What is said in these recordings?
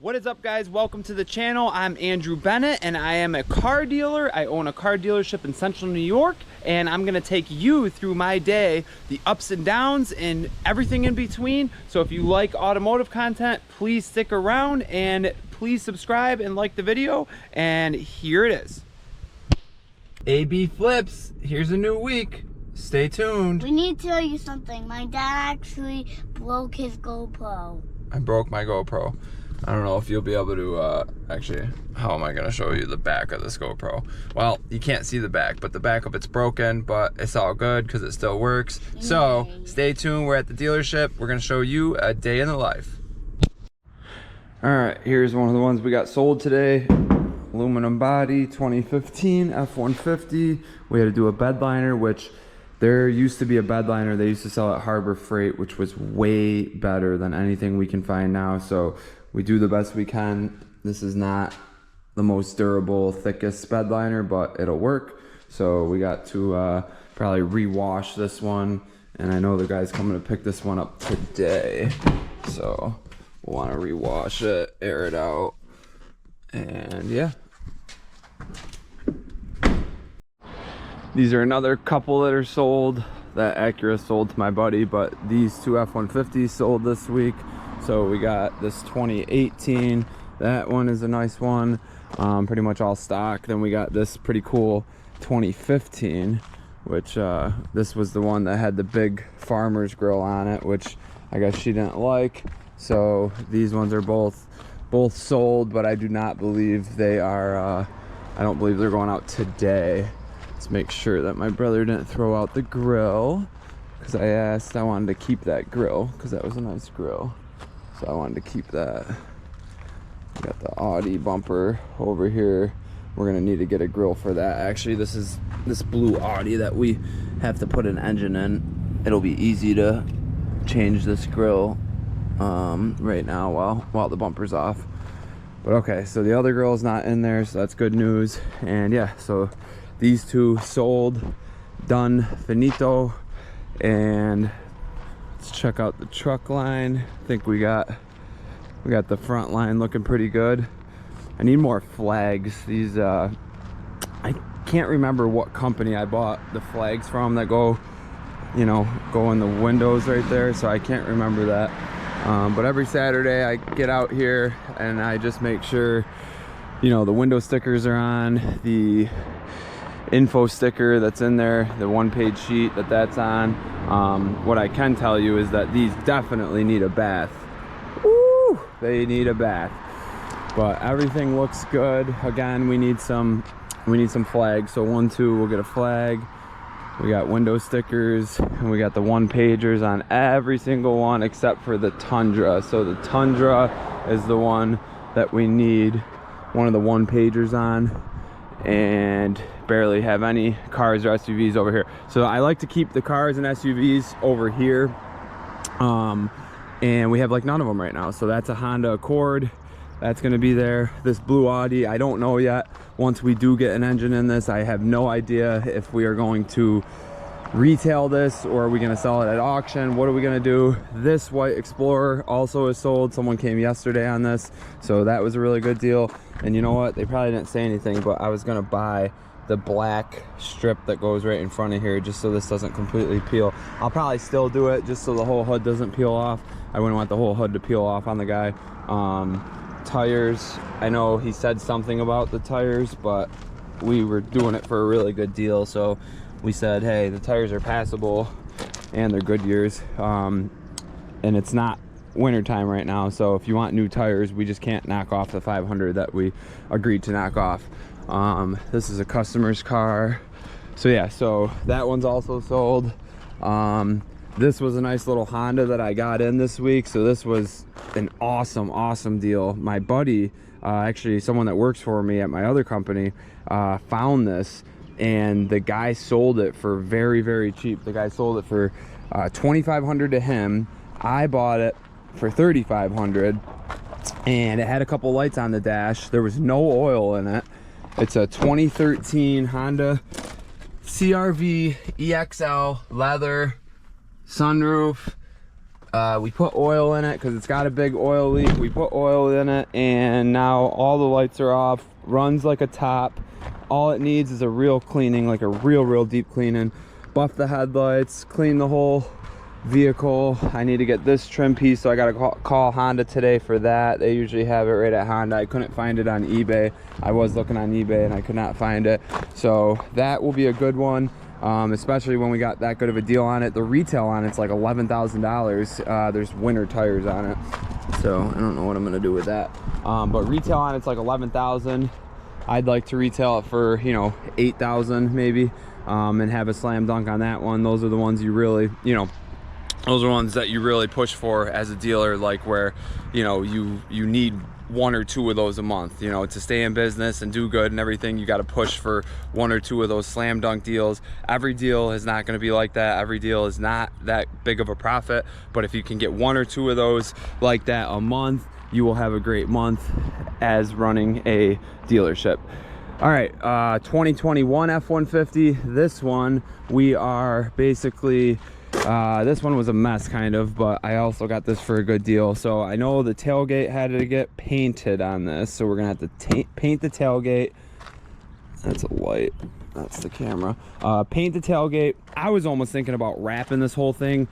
What is up, guys? Welcome to the channel. I'm Andrew Bennett and I am a car dealer. I own a car dealership in Central New York, and I'm gonna take you through my day, the ups and downs and everything in between. So if you like automotive content, please stick around and please subscribe and like the video. And here it is. AB flips. Here's a new week. Stay tuned. We need to tell you something. My dad actually broke his GoPro. I broke my GoPro. I don't know if you'll be able to, actually, how am I gonna show you the back of this GoPro? Well, you can't see the back, but the back of it's broken, but it's all good because it still works. Yay. So stay tuned, we're at the dealership. We're gonna show you a day in the life. All right, here's one of the ones we got sold today. Aluminum body, 2015 F-150. We had to do a bed liner, which there used to be a bed liner they used to sell at Harbor Freight, which was way better than anything we can find now. So we do the best we can. This is not the most durable, thickest bed liner, but it'll work. So we got to probably rewash this one. And I know the guy's coming to pick this one up today. So we'll want to rewash it, air it out, and yeah. These are another couple that are sold. That Acura sold to my buddy, but these two F-150s sold this week. So we got this 2018. That one is a nice one. Pretty much all stock. Then we got this pretty cool 2015, which this was the one that had the big farmer's grill on it, which I guess she didn't like. So these ones are both sold, but I do not believe they are, I don't believe they're going out today. Let's make sure that my brother didn't throw out the grill, because I wanted to keep that grill because that was a nice grill. So I wanted to keep that. We got the Audi bumper over here. We're gonna need to get a grill for that. Actually, this is this blue Audi that we have to put an engine in. It'll be easy to change this grill right now while the bumper's off. But okay, so the other grill is not in there, so that's good news. And yeah, so these two sold, done, finito. And let's check out the truck line. I think we got the front line looking pretty good. I need more flags. These I can't remember what company I bought the flags from that go in the windows right there, so I can't remember that. But every Saturday I get out here and I just make sure the window stickers are on, the info sticker that's in there, the one-page sheet that's on. What I can tell you is that these definitely need a bath. Woo! They need a bath. But everything looks good. Again, we need some flags. So 1, 2, we'll get a flag. We got window stickers, and we got the one-pagers on every single one except for the Tundra. So the Tundra is the one that we need one of the one-pagers on, and barely have any cars or SUVs over here. So I like to keep the cars and SUVs over here, and we have like none of them right now. So that's a Honda Accord, that's going to be there. This blue Audi, I don't know yet. Once we do get an engine in this, I have no idea if we are going to retail this or are we going to sell it at auction. What are we going to do? This white Explorer also is sold. Someone came yesterday on this, so that was a really good deal. And you know what, they probably didn't say anything, but I was going to buy the black strip that goes right in front of here just so this doesn't completely peel. I'll probably still do it just so the whole hood doesn't peel off. I wouldn't want the whole hood to peel off on the guy. Tires, I know he said something about the tires, but we were doing it for a really good deal, so we said, hey, the tires are passable and they're Goodyears, and it's not winter time right now, so if you want new tires, we just can't knock off the 500 that we agreed to knock off. This is a customer's car. So yeah, so that one's also sold. This was a nice little Honda that I got in this week, so this was an awesome deal. My buddy, actually someone that works for me at my other company, found this, and the guy sold it for very cheap. The guy sold it for $2,500 to him. I bought it for $3,500, and it had a couple lights on the dash. There was no oil in it. It's a 2013 Honda CR-V EXL, leather, sunroof. We put oil in it because it's got a big oil leak. We put oil in it, and now all the lights are off. Runs like a top. All it needs is a real cleaning, like a real deep cleaning. Buff the headlights, clean the whole vehicle. I need to get this trim piece, so I gotta call Honda today for that. They usually have it right at Honda. I couldn't find it on eBay. I was looking on eBay and I could not find it, so that will be a good one, especially when we got that good of a deal on it. The retail on it's like $11,000. There's winter tires on it, so I don't know what I'm gonna do with that, but retail on it's like $11,000. I'd like to retail it for, you know, $8,000 maybe, and have a slam dunk on that one. Those are the ones you really, you know, those are ones that you really push for as a dealer, like where, you know, you need 1 or 2 of those a month, you know, to stay in business and do good and everything. You got to push for 1 or 2 of those slam dunk deals. Every deal is not going to be like that. Every deal is not that big of a profit, but if you can get 1 or 2 of those like that a month, you will have a great month as running a dealership. All right, 2021 F-150. This one we are basically, this one was a mess kind of, but I also got this for a good deal. So I know the tailgate had to get painted on this, so we're gonna have to paint the tailgate. That's a light, that's the camera. Paint the tailgate. I was almost thinking about wrapping this whole thing.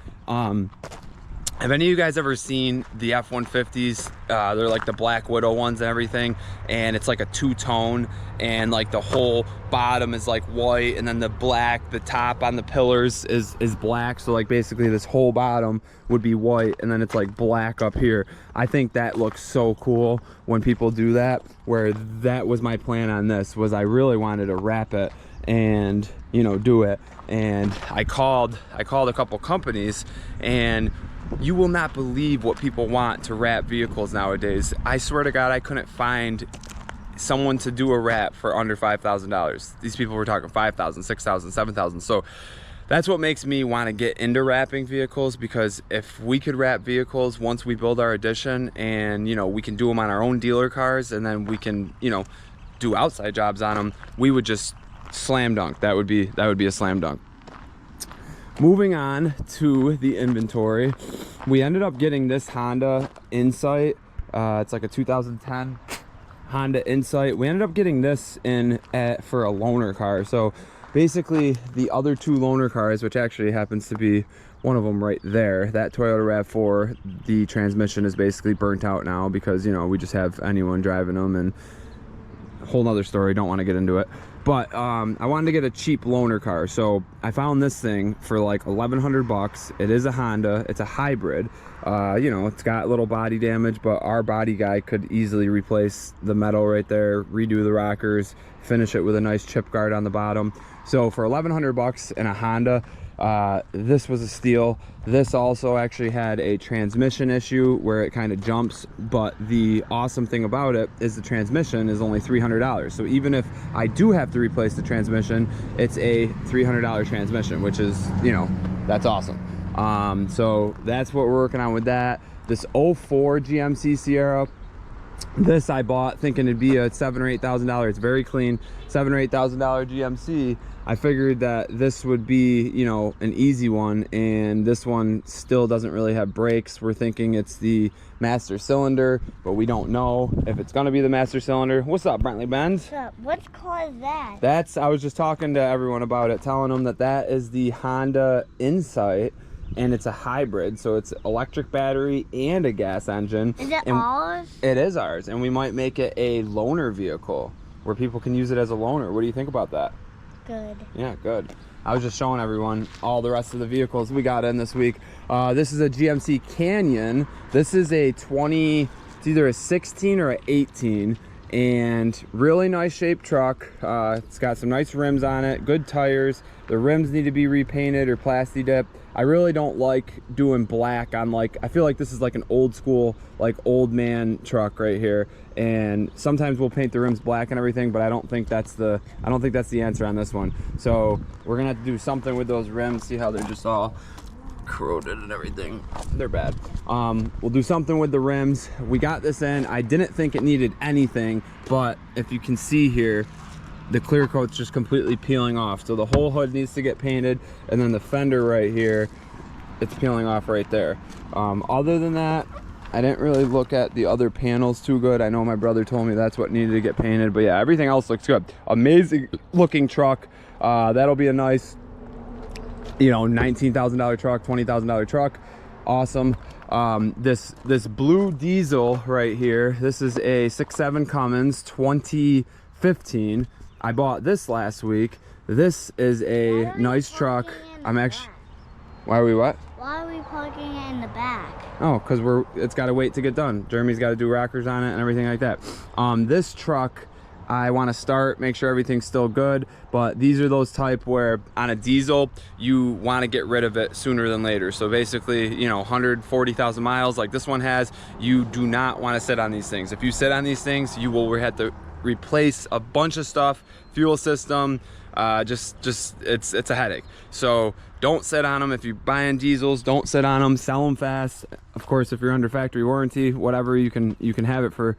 Have any of you guys ever seen the F-150s? They're like the Black Widow ones and everything, and it's like a 2-tone, and like the whole bottom is like white, and then the black, the top on the pillars is black. So like basically this whole bottom would be white, and then it's like black up here. I think that looks so cool when people do that, where that was my plan on this, was I really wanted to wrap it and, you know, do it. And I called a couple companies, and you will not believe what people want to wrap vehicles nowadays. I swear to God, I couldn't find someone to do a wrap for under $5,000. These people were talking $5,000, $6,000, $7,000. So that's what makes me want to get into wrapping vehicles, because if we could wrap vehicles once we build our edition, and, you know, we can do them on our own dealer cars, and then we can, you know, do outside jobs on them, we would just slam dunk. That would be a slam dunk. Moving on to the inventory, we ended up getting this Honda Insight. It's like a 2010 Honda Insight. We ended up getting this for a loaner car. So basically the other 2 loaner cars, which actually happens to be one of them right there, that Toyota RAV4, the transmission is basically burnt out now because, you know, we just have anyone driving them, and a whole nother story, don't want to get into it. But I wanted to get a cheap loaner car, so I found this thing for like 1,100 bucks. It is a Honda, it's a hybrid. You know, it's got little body damage, but our body guy could easily replace the metal right there, redo the rockers, finish it with a nice chip guard on the bottom. So for 1,100 bucks in a Honda, this was a steal. This also actually had a transmission issue where it kind of jumps, but the awesome thing about it is the transmission is only $300. So even if I do have to replace the transmission, it's a $300 transmission, which is, you know, that's awesome. So that's what we're working on with that. This 04 GMC Sierra, this I bought thinking it'd be a $7,000 or $8,000. It's very clean, $7,000 or $8,000 GMC. I figured that this would be, you know, an easy one, and this one still doesn't really have brakes. We're thinking it's the master cylinder, but we don't know if it's gonna be the master cylinder. What's up, Brentley Benz? What's up? What car is that? That's, I was just talking to everyone about it, telling them that that is the Honda Insight, and it's a hybrid, so it's electric battery and a gas engine. Is it ours? It is ours, and we might make it a loaner vehicle where people can use it as a loaner. What do you think about that? Good. Yeah, good. I was just showing everyone all the rest of the vehicles we got in this week. This is a GMC Canyon. This is a it's either a 16 or an 18, and really nice shaped truck. It's got some nice rims on it, good tires. The rims need to be repainted or plasti dipped. I really don't like doing black on, like, I feel like this is like an old school, like old man truck right here, and sometimes we'll paint the rims black and everything, but I don't think that's the answer on this one. So we're gonna have to do something with those rims. See how they're just all corroded and everything. They're bad. We'll do something with the rims. We got this in. I didn't think it needed anything, but if you can see here, the clear coat's just completely peeling off. So the whole hood needs to get painted, and then the fender right here it's peeling off right there. Other than that, I didn't really look at the other panels too good. I know my brother told me that's what needed to get painted, but yeah, everything else looks good. Amazing looking truck. That'll be a nice, you know, $19,000 truck, $20,000 truck. Awesome. This blue diesel right here, this is a 6.7 Cummins 2015. I bought this last week. This is a nice truck. I'm actually, why are we what? Why are we parking it in the back? Oh, because it's got to wait to get done. Jeremy's got to do rockers on it and everything like that. This truck, I want to start, make sure everything's still good, but these are those type where on a diesel, you want to get rid of it sooner than later. So basically, you know, 140,000 miles like this one has, you do not want to sit on these things. If you sit on these things, you will have to replace a bunch of stuff, fuel system, it's a headache. So don't sit on them. If you're buying diesels, don't sit on them, sell them fast. Of course, if you're under factory warranty, whatever, you can have it for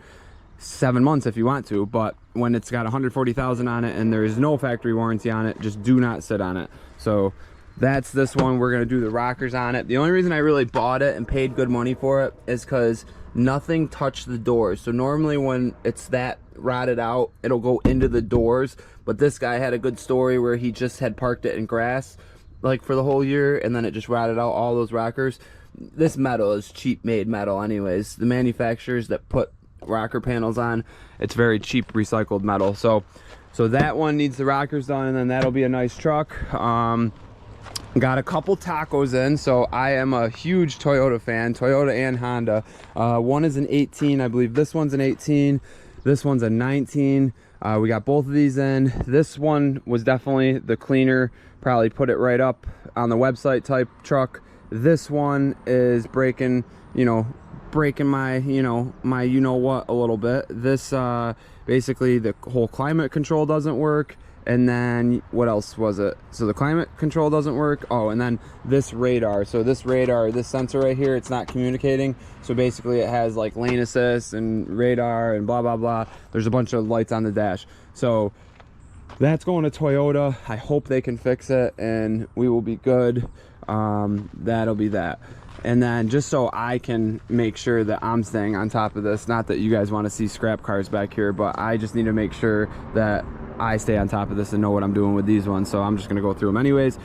7 months if you want to, but when it's got 140,000 on it and there is no factory warranty on it, just do not sit on it. So that's this one. We're going to do the rockers on it. The only reason I really bought it and paid good money for it is because nothing touched the doors. So normally when it's that rotted out, it'll go into the doors, but this guy had a good story where he just had parked it in grass like for the whole year, and then it just rotted out all those rockers. This metal is cheap made metal anyways. The manufacturers that put rocker panels on, it's very cheap recycled metal. So that one needs the rockers done, and then that'll be a nice truck. Got a couple tacos in, so I am a huge Toyota fan, Toyota and Honda. One is an 18, I believe this one's an 18, this one's a 19. We got both of these in. This one was definitely the cleaner, probably put it right up on the website type truck. This one is breaking my what a little bit. This basically the whole climate control doesn't work, and then what else was it? So the climate control doesn't work. Oh, and then this radar. So this radar, this sensor right here, it's not communicating. So basically it has like lane assist and radar and blah blah blah. There's a bunch of lights on the dash. So that's going to Toyota. I hope they can fix it and we will be good. That'll be that. And then just so I can make sure that I'm staying on top of this, not that you guys want to see scrap cars back here, but I just need to make sure that I stay on top of this and know what I'm doing with these ones. So I'm just going to go through them anyways.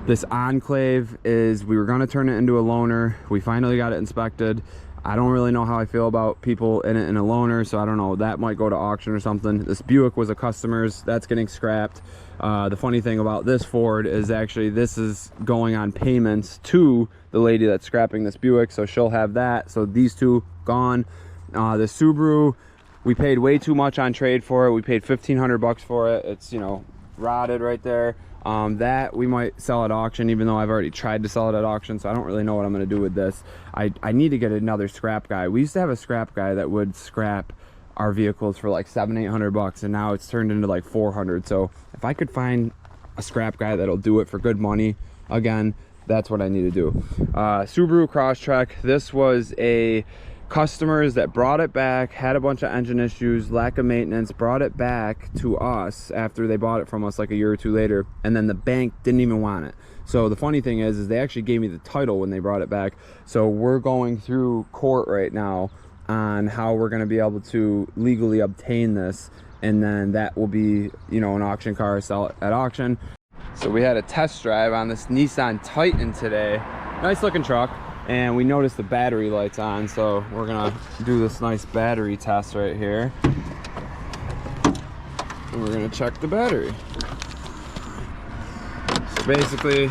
This Enclave is, we were going to turn it into a loaner. We finally got it inspected. I don't really know how I feel about people in it in a loaner, so I don't know. That might go to auction or something. This Buick was a customer's. That's getting scrapped. The funny thing about this Ford is actually this is going on payments to the lady that's scrapping this Buick, so she'll have that. So these two gone. The Subaru, we paid way too much on trade for it. We paid 1,500 bucks for it. It's, you know, rotted right there. That we might sell at auction, even though I've already tried to sell it at auction, so I don't really know what I'm going to do with this. I need to get another scrap guy. We used to have a scrap guy that would scrap our vehicles for like $700-800 bucks, and now it's turned into like 400. So if I could find a scrap guy that'll do it for good money, again, that's what I need to do. Subaru Crosstrek, this was a customers that brought it back, had a bunch of engine issues, lack of maintenance, brought it back to us after they bought it from us like a year or two later, and then the bank didn't even want it. So the funny thing is they actually gave me the title when they brought it back. So we're going through court right now on how we're going to be able to legally obtain this, and then that will be, you know, an auction car, sell it at auction. So we had a test drive on this Nissan Titan today. Nice looking truck. And we noticed the battery lights on, so we're gonna do this nice battery test right here. And we're gonna check the battery. So basically,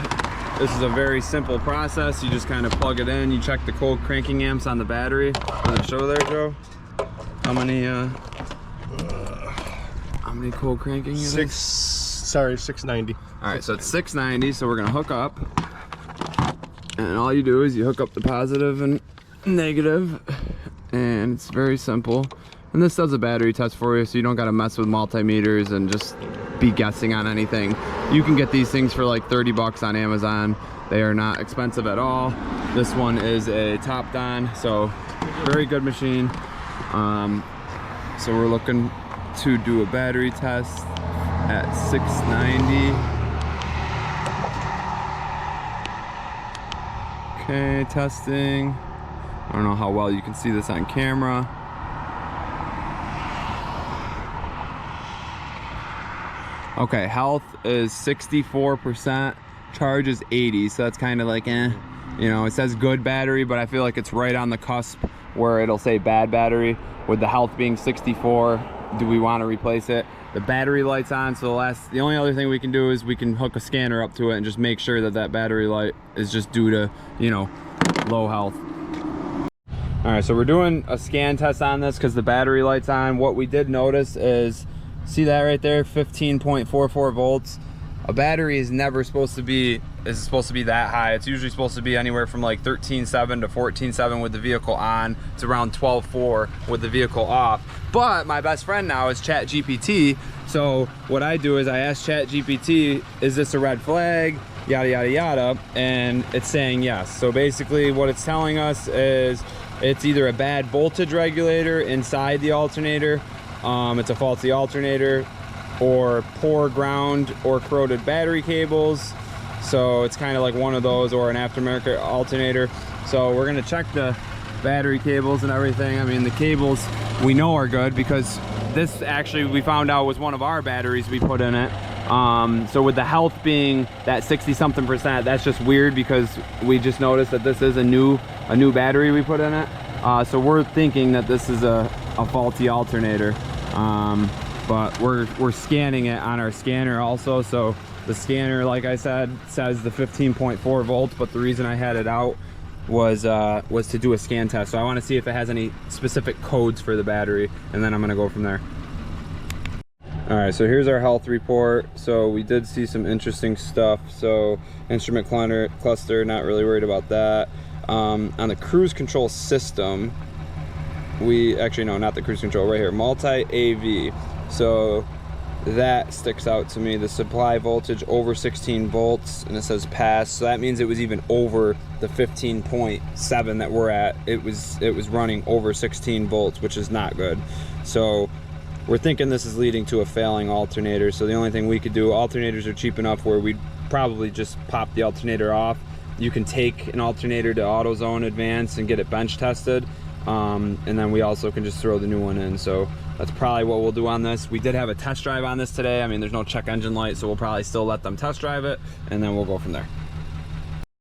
this is a very simple process. You just kind of plug it in, you check the cold cranking amps on the battery. Does it show there, Joe? How many cold cranking is it? 690. All right, so it's 690, so we're gonna hook up. And all you do is you hook up the positive and negative, and it's very simple. And this does a battery test for you, so you don't got to mess with multimeters and just be guessing on anything. You can get these things for like 30 bucks on Amazon. They are not expensive at all. This one is a top down, so very good machine. So we're looking to do a battery test at 690. Okay, testing. I don't know how well you can see this on camera. Okay, health is 64%, charge is 80, so that's kind of like eh. You know, it says good battery, but I feel like it's right on the cusp where it'll say bad battery. With the health being 64, do we want to replace it? The battery light's on, so the only other thing we can do is we can hook a scanner up to it and just make sure that that battery light is just due to, you know, low health. All right, so we're doing a scan test on this because the battery light's on. What we did notice is, see that right there, 15.44 volts. A battery is never supposed to be that high. It's usually supposed to be anywhere from like 13.7 to 14.7 with the vehicle on. It's around 12.4 with the vehicle off. But my best friend now is ChatGPT. So what I do is I ask ChatGPT, is this a red flag? Yada, yada, yada. And it's saying yes. So basically what it's telling us is it's either a bad voltage regulator inside the alternator, it's a faulty alternator, or poor ground or corroded battery cables. So it's kind of like one of those, or an aftermarket alternator. So we're gonna check the battery cables and everything. I mean, the cables we know are good because this actually we found out was one of our batteries we put in it. So with the health being that 60-something%, that's just weird because we just noticed that this is a new battery we put in it. So we're thinking that this is a faulty alternator. But we're scanning it on our scanner also. So the scanner, like I said, says the 15.4 volts, but the reason I had it out was to do a scan test. So I want to see if it has any specific codes for the battery, and then I'm going to go from there. All right, so here's our health report. So we did see some interesting stuff. So instrument cluster, not really worried about that. On the cruise control system, no, not the cruise control, right here, multi-AV. So that sticks out to me. The supply voltage over 16 volts, and it says pass. So that means it was even over the 15.7 that we're at. It was running over 16 volts, which is not good. So we're thinking this is leading to a failing alternator. So the only thing we could do, alternators are cheap enough where we'd probably just pop the alternator off. You can take an alternator to AutoZone Advanced and get it bench tested. And then we also can just throw the new one in. So that's probably what we'll do on this. We did have a test drive on this today. I mean, there's no check engine light, so we'll probably still let them test drive it, and then we'll go from there.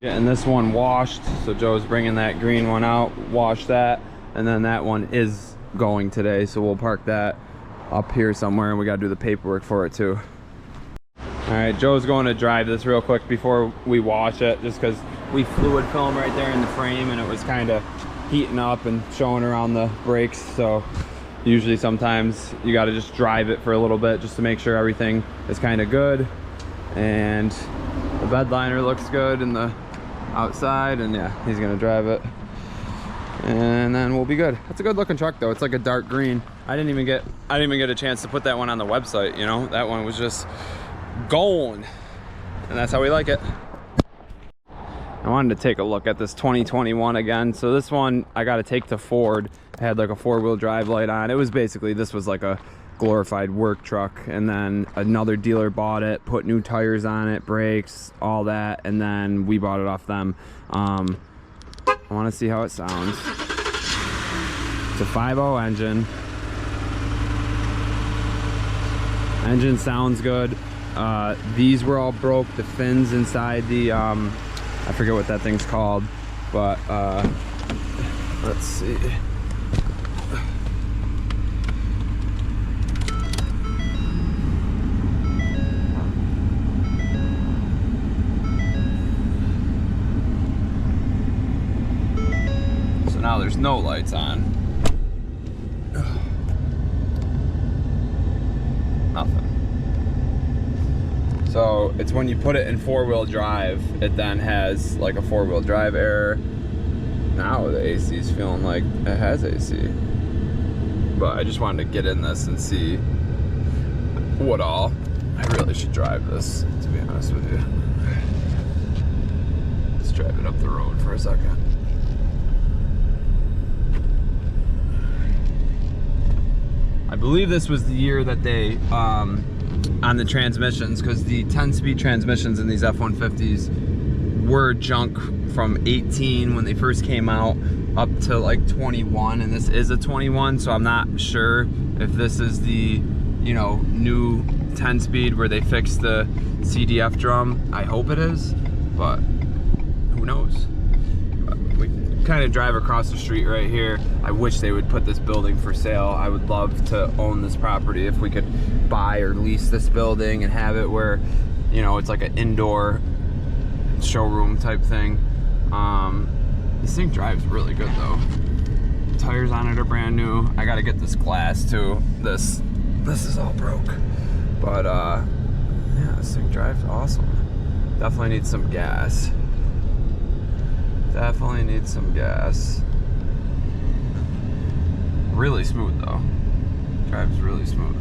Getting this one washed. So Joe's bringing that green one out, wash that, and then that one is going today. So we'll park that up here somewhere, and we got to do the paperwork for it too. All right, Joe's going to drive this real quick before we wash it, just because we fluid film right there in the frame, and it was kind of heating up and showing around the brakes. So usually sometimes you got to just drive it for a little bit just to make sure everything is kind of good. And the bed liner looks good in the outside, and yeah, he's gonna drive it, and then we'll be good. It's a good looking truck though. It's like a dark green. I didn't even get a chance to put that one on the website, you know. That one was just gone, and that's how we like it. I wanted to take a look at this 2021 again. So this one I got to take to Ford. It had like a 4-wheel drive light on. It was basically, this was like a glorified work truck, and then another dealer bought it, put new tires on it, brakes, all that, and then we bought it off them. I want to see how it sounds. It's a 5.0 engine. Engine sounds good. These were all broke. The fins inside the I forget what that thing's called, but let's see. So now there's no lights on. Nothing. So it's when you put it in 4-wheel drive, it then has like a 4-wheel drive error. Now the AC is feeling like it has AC. But I just wanted to get in this and see what all. I really should drive this, to be honest with you. Let's drive it up the road for a second. I believe this was the year that they on the transmissions, because the 10-speed transmissions in these F-150s were junk from 18 when they first came out up to like 21, and this is a 21, so I'm not sure if this is the, you know, new 10-speed where they fixed the CDF drum. I hope it is, but who knows. We kind of drive across the street right here. I wish they would put this building for sale. I would love to own this property if we could buy or lease this building and have it where, you know, it's like an indoor showroom type thing. This thing drives really good though. Tires on it are brand new. I gotta get this glass too. This is all broke, but yeah, this thing drives awesome. Definitely needs some gas. Definitely needs some gas. Really smooth though. Drives really smooth.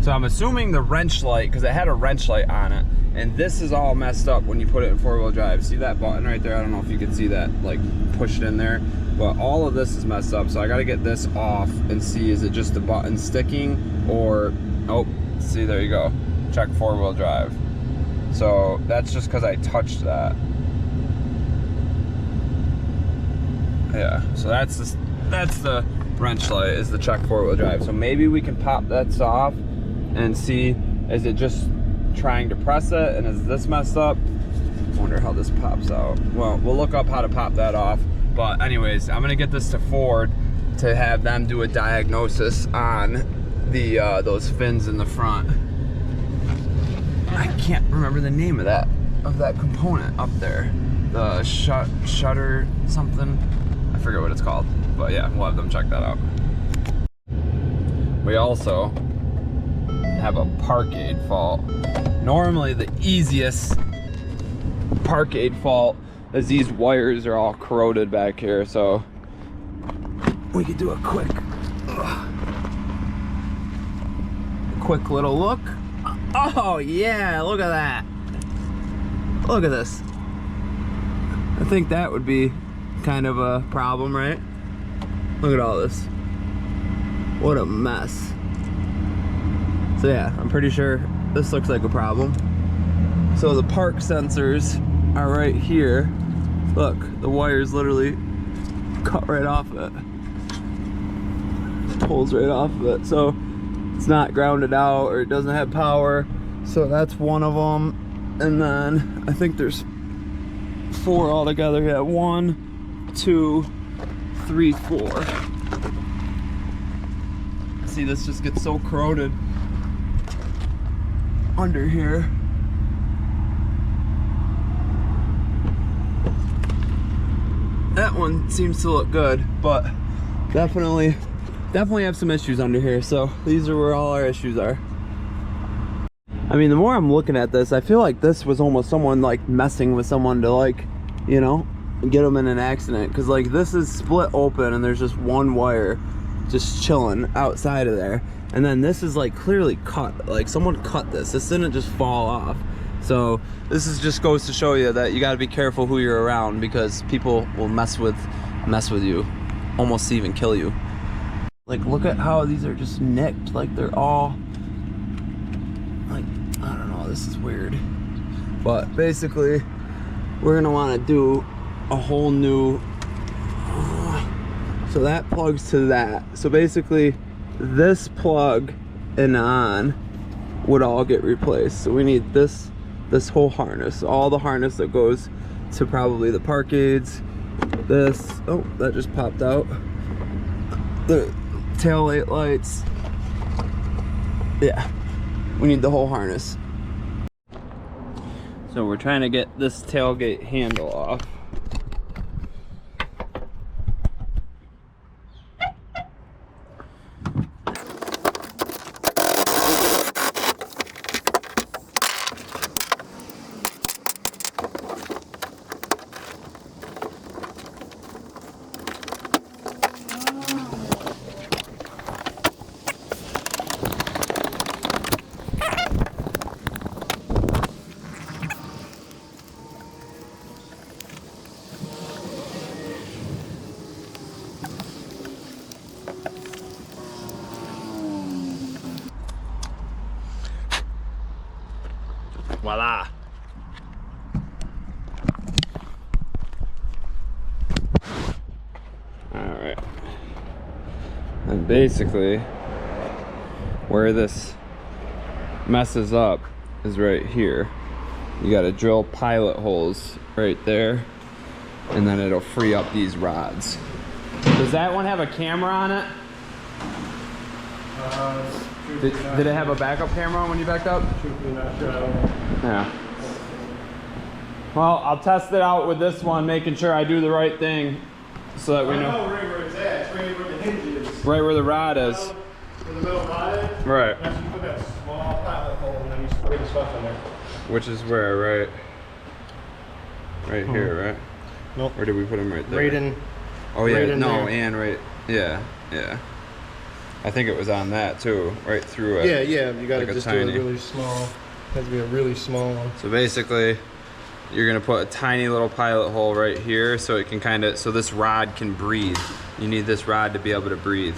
So I'm assuming the wrench light, because it had a wrench light on it, and this is all messed up when you put it in four-wheel drive. See that button right there? I don't know if you can see that, like, pushed in there, but all of this is messed up. So I gotta get this off and see, is it just the button sticking, or, oh, see, there you go. Check four-wheel drive. So that's just because I touched that. Yeah, so that's the wrench light, is the check four-wheel drive. So maybe we can pop that off and see, is it just trying to press it, and is this messed up? I wonder how this pops out. Well, we'll look up how to pop that off. But anyways, I'm gonna get this to Ford to have them do a diagnosis on the those fins in the front. I can't remember the name of that component up there. The shutter something. I forget what it's called. But yeah, we'll have them check that out. We also have a park aid fault. Normally the easiest park aid fault is these wires are all corroded back here, so we could do a quick little look. Oh yeah, look at that. Look at this. I think that would be kind of a problem, right? Look at all this. What a mess. So yeah, I'm pretty sure this looks like a problem. So the park sensors are right here. Look, the wire's literally cut right off it. Pulls right off of it. So it's not grounded out, or it doesn't have power. So that's one of them. And then I think there's 4 altogether. Yeah, 1, 2, 3, 4. See, this just gets so corroded under here. That one seems to look good, but definitely have some issues under here. So these are where all our issues are. I mean, the more I'm looking at this, I feel like this was almost someone like messing with someone to, like, you know, get them in an accident, because like this is split open and there's just one wire just chilling outside of there, and then this is like clearly cut, like someone cut this didn't just fall off. So this is just goes to show you that you got to be careful who you're around, because people will mess with you, almost even kill you. Like, look at how these are just nicked, like they're all like, I don't know, this is weird. But basically we're gonna want to do a whole new, so that plugs to that. So basically this plug and on would all get replaced. So we need this whole harness, all the harness that goes to probably the park aids. This, oh, that just popped out. The tail lights. Yeah, we need the whole harness. So we're trying to get this tailgate handle off. Voila. basically where this messes up is right here. You got to drill pilot holes right there, and then it'll free up these rods. Does that one have a camera on it? Did it have a backup camera when you backed up? Yeah. Well, I'll test it out with this one, making sure I do the right thing so that we know. I know right where it's at. It's right where the hinge is. Right where the rod is. Where the middle rod is? Right. That's you put that small pilot hole and then you spray the stuff in there. Which is where, right? Right here, right? Nope. Or did we put them right there? Right in. Oh yeah, right in no, there. and right, yeah, yeah. I think it was on that too, right through it. Yeah, yeah. You gotta Like a just tiny. do a really small. Has to be a really small one. So basically, you're gonna put a tiny little pilot hole right here so it can kind of, so this rod can breathe. You need this rod to be able to breathe.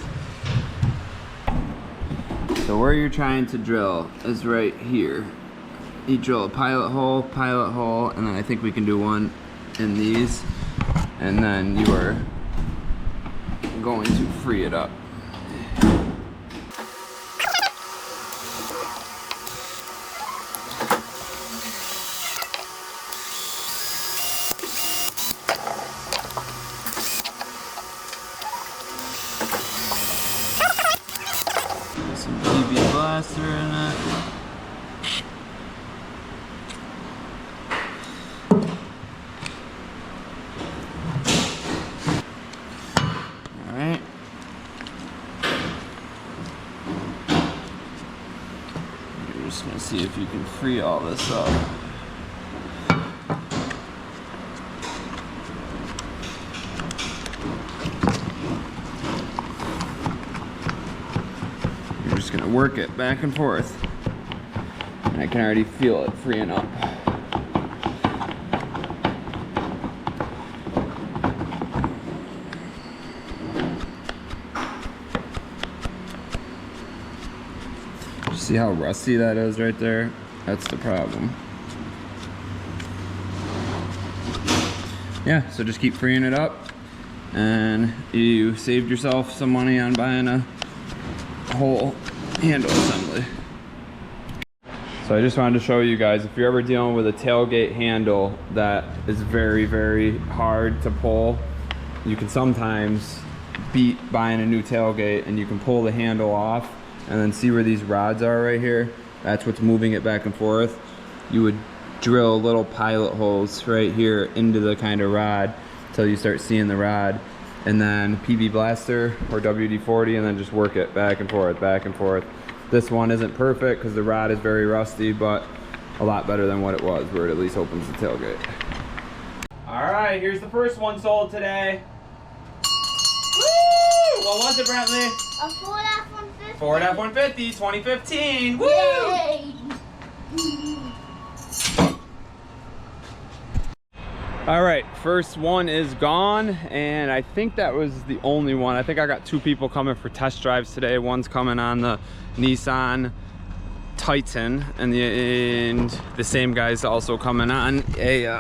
So where you're trying to drill is right here. You drill a pilot hole, and then I think we can do one in these, and then you are going to free it up. Some PB blaster in it. Alright. You're just gonna see if you can free all this up. You're just gonna work it back and forth. And I can already feel it freeing up. See how rusty that is right there? That's the problem. Yeah, so just keep freeing it up, and you saved yourself some money on buying a whole handle assembly. So I just wanted to show you guys, if you're ever dealing with a tailgate handle that is very, very hard to pull, you can sometimes beat buying a new tailgate, and you can pull the handle off and then see where these rods are right here. That's what's moving it back and forth. You would drill little pilot holes right here into the kind of rod until you start seeing the rod, and then PB blaster or WD-40, and then just work it back and forth, back and forth. This one isn't perfect because the rod is very rusty, but a lot better than what it was, where it at least opens the tailgate. All right, here's the first one sold today. Woo! What was it, Brentley? A Ford F-150. Ford F-150, 2015. Woo! Yay! All right, first one is gone, and I think that was the only one. I think I got two people coming for test drives today. One's coming on the Nissan Titan, and the same guy's also coming on a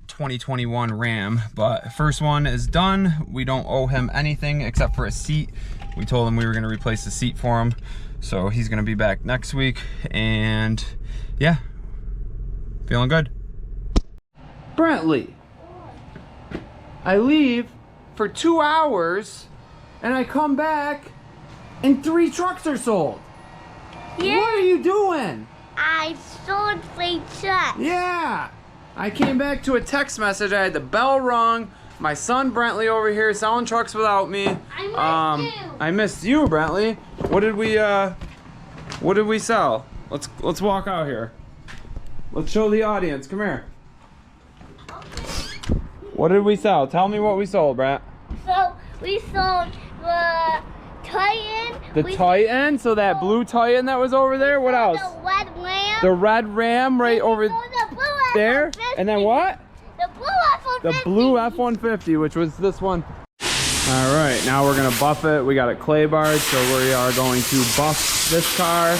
2021 Ram. But first one is done. We don't owe him anything except for a seat. We told him we were gonna replace the seat for him, so he's gonna be back next week, and yeah, feeling good. Brentley, I leave for 2 hours and I come back and 3 trucks are sold. Yeah. What are you doing? I sold free truck. Yeah, I came back to a text message. I had the bell rung. My son Brentley over here selling trucks without me. I missed you. I missed you, Brentley. What did we sell? Let's walk out here. Let's show the audience. Come here. What did we sell? Tell me what we sold, Brett. So we sold the Titan. The Titan? So that blue Titan that was over there? What else? The red Ram. The red Ram right over the blue there? F-150. And then what? The blue F-150. The blue F-150, which was this one. All right, now we're gonna buff it. We got it clay barred, so we are going to buff this car.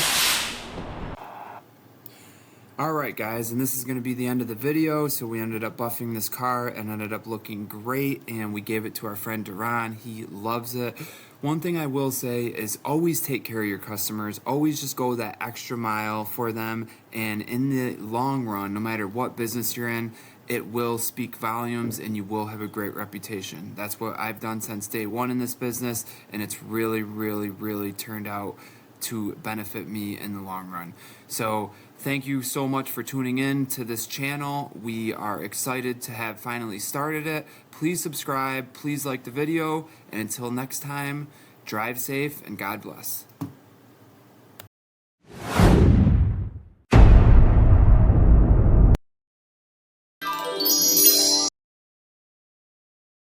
Alright guys, and this is going to be the end of the video. So we ended up buffing this car and ended up looking great, and we gave it to our friend Duran. He loves it. One thing I will say is always take care of your customers. Always just go that extra mile for them. And in the long run, no matter what business you're in, it will speak volumes and you will have a great reputation. That's what I've done since day one in this business, and it's really, really, really turned out to benefit me in the long run. So thank you so much for tuning in to this channel. We are excited to have finally started it. Please subscribe, please like the video, and until next time, drive safe and God bless.